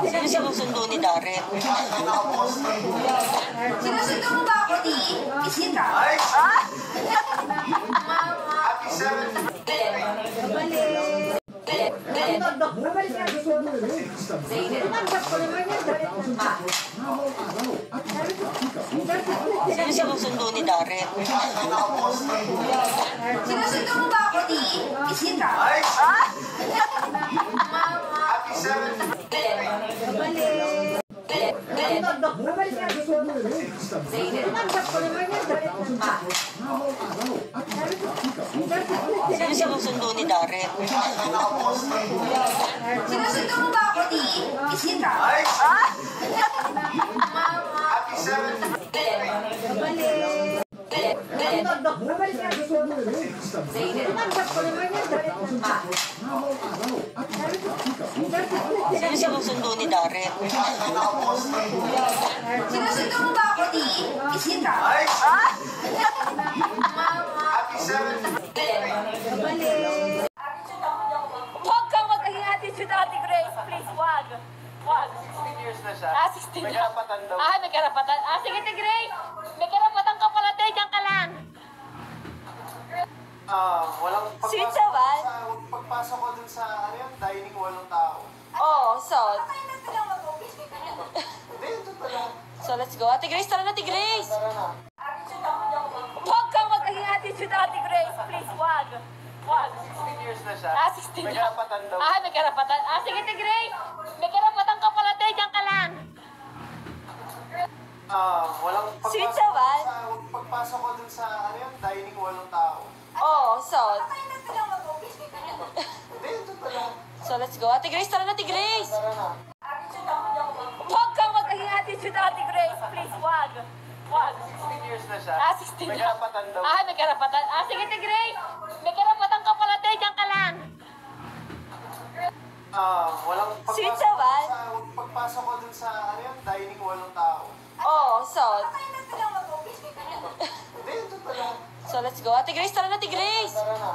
Sino sinusundo ni Darren? Sinusundo mo ba ako, Di? Isita? Happy 7th. Sino sinusundo ni Darren? Sinusundo mo ba ako, Di? Isita? Happy 7th. Sino sinusundo ni Darren? Sinusundo mo ba ako, Di? Isita? Happy 7th. Sino sinusundo ni Darren? Sinusundo mo ba ako, Di? Isita? Happy 7th. Huwag kang mag-attitude, Ate Grace. Please, wag. Wag. 16 years na siya. 16 May na. karapatan daw. May karapatan. Sige, Ate Grace. May karapatan ka pala, te. Diyan ka lang. Walang Sweet pagpasok naman. pagpasok ko dun sa dining, walang tao. So Hindi, ito pala. let's go. Ate Grace, tara na, Ate Grace. Tara na. Huwag kang mag-attitude, Ate Grace. Please, wag. Wag. 16 years na siya. 16 May na. karapatan daw. May karapatan. Sige, Ate Grace. May karapatan ka pala, te. Diyan ka lang. Walang Sweet pagpasok naman. pagpasok ko dun sa dining, walang tao. So Hindi, ito pala. let's go. Ate Grace, tara na, Ate Grace. Tara na. Huwag kang mag-attitude, Ate Grace. Please, wag. Wag. 16 years na siya. 16 May na. karapatan daw. May karapatan. Sige, Ate Grace. May karapatan ka pala, te. Diyan ka lang. Walang Sweet pagpasok naman. pagpasok ko dun sa dining, walang tao. So Hindi, ito pala. let's go. Ate Grace, tara na, Ate Grace. Tara na.